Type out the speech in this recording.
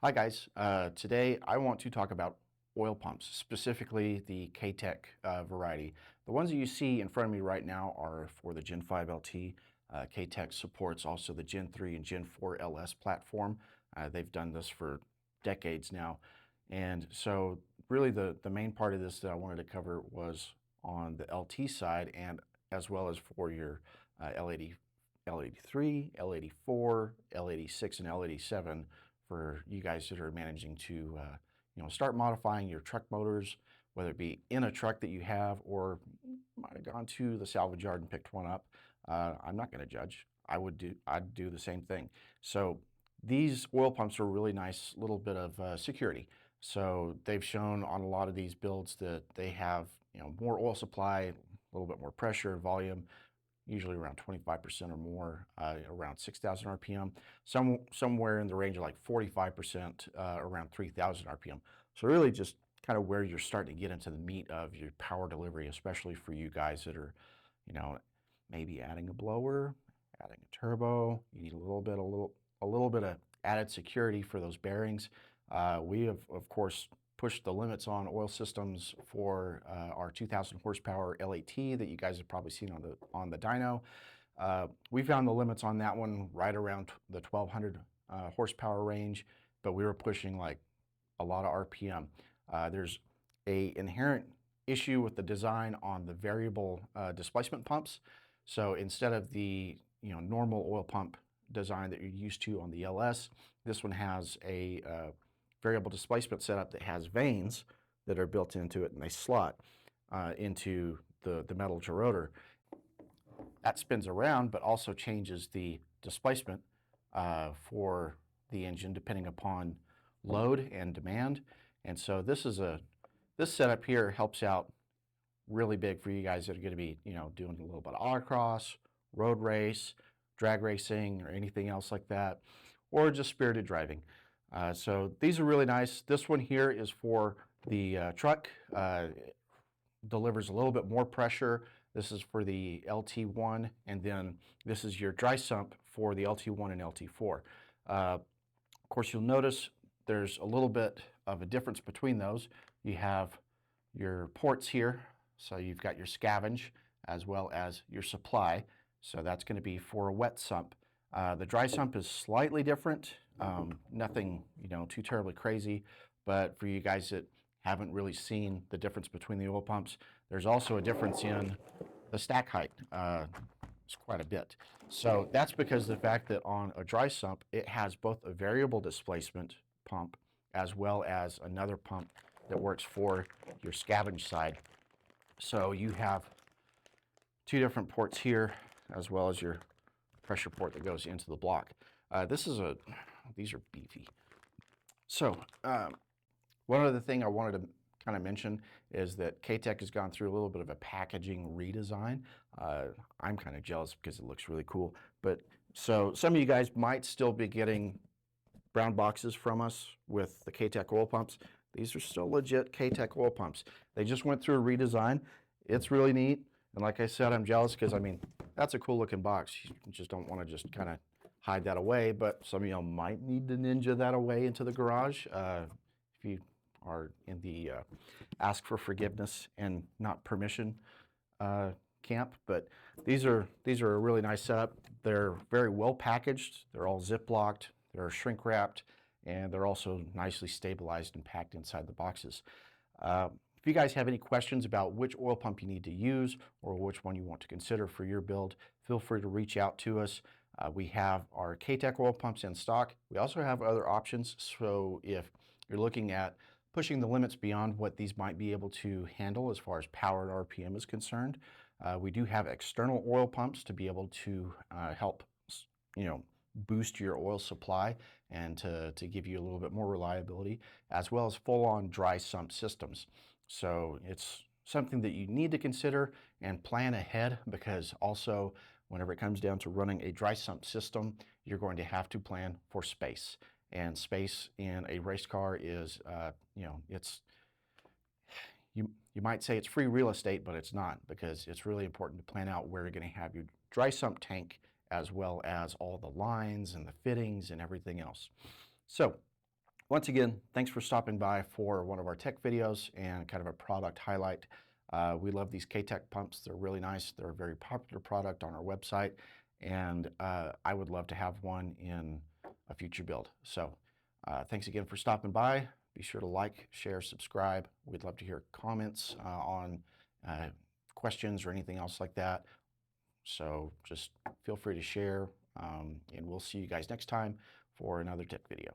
Hi guys, today I want to talk about oil pumps, specifically the Katech variety. The ones that you see in front of me right now are for the Gen 5 LT. Katech supports also the Gen 3 and Gen 4 LS platform. They've done this for decades now. And so really the main part of this that I wanted to cover was on the LT side, and as well as for your L80, L83, L84, L86, and L87 for you guys that are managing to start modifying your truck motors, whether it be in a truck that you have or might have gone to the salvage yard and picked one up. I'm not going to judge. I'd do the same thing. So these oil pumps are a really nice little bit of security. So they've shown on a lot of these builds that they have more oil supply, a little bit more pressure and volume, usually around 25% or more, around 6,000 RPM, somewhere in the range of like 45%, around 3,000 RPM. So really just kind of where you're starting to get into the meat of your power delivery, especially for you guys that are, maybe adding a blower, adding a turbo. You need a little bit of added security for those bearings. We have, of course, pushed the limits on oil systems for our 2,000 horsepower L8T that you guys have probably seen on the dyno. We found the limits on that one right around the 1,200 horsepower range, but we were pushing like a lot of RPM. There's a inherent issue with the design on the variable displacement pumps. So instead of the normal oil pump design that you're used to on the LS, this one has a variable displacement setup that has vanes that are built into it, and they slot into the metal gerotor. That spins around, but also changes the displacement for the engine depending upon load and demand. And so this setup here helps out really big for you guys that are going to be doing a little bit of autocross, road race, drag racing, or anything else like that, or just spirited driving. So these are really nice. This one here is for the truck. Delivers a little bit more pressure. This is for the LT1, and then this is your dry sump for the LT1 and LT4. Of course, you'll notice there's a little bit of a difference between those. You have your ports here, so you've got your scavenge as well as your supply. So that's going to be for a wet sump. The dry sump is slightly different, nothing too terribly crazy, but for you guys that haven't really seen the difference between the oil pumps, there's also a difference in the stack height. It's quite a bit. So that's because of the fact that on a dry sump, it has both a variable displacement pump as well as another pump that works for your scavenge side. So you have two different ports here as well as your pressure port that goes into the block. These are beefy. So one other thing I wanted to kind of mention is that Katech has gone through a little bit of a packaging redesign. I'm kind of jealous because it looks really cool. But so some of you guys might still be getting brown boxes from us with the Katech oil pumps. These are still legit Katech oil pumps. They just went through a redesign. It's really neat. And like I said, I'm jealous because, that's a cool looking box. You just don't want to just kind of hide that away, but some of y'all might need to ninja that away into the garage if you are in the ask for forgiveness and not permission camp. But these are a really nice setup. They're very well packaged. They're all zip-locked. They're shrink wrapped, and they're also nicely stabilized and packed inside the boxes. If you guys have any questions about which oil pump you need to use or which one you want to consider for your build, feel free to reach out to us. We have our Katech oil pumps in stock. We also have other options, so if you're looking at pushing the limits beyond what these might be able to handle as far as power and RPM is concerned, we do have external oil pumps to be able to help boost your oil supply and to give you a little bit more reliability, as well as full-on dry sump systems. So it's something that you need to consider and plan ahead, because also whenever it comes down to running a dry sump system, you're going to have to plan for space. And space in a race car is, you might say it's free real estate, but it's not, because it's really important to plan out where you're going to have your dry sump tank as well as all the lines and the fittings and everything else. So Once again, thanks for stopping by for one of our tech videos and kind of a product highlight. We love these Katech pumps. They're really nice. They're a very popular product on our website, and I would love to have one in a future build. So thanks again for stopping by. Be sure to like, share, subscribe. We'd love to hear comments on questions or anything else like that. So just feel free to share, and we'll see you guys next time for another tech video.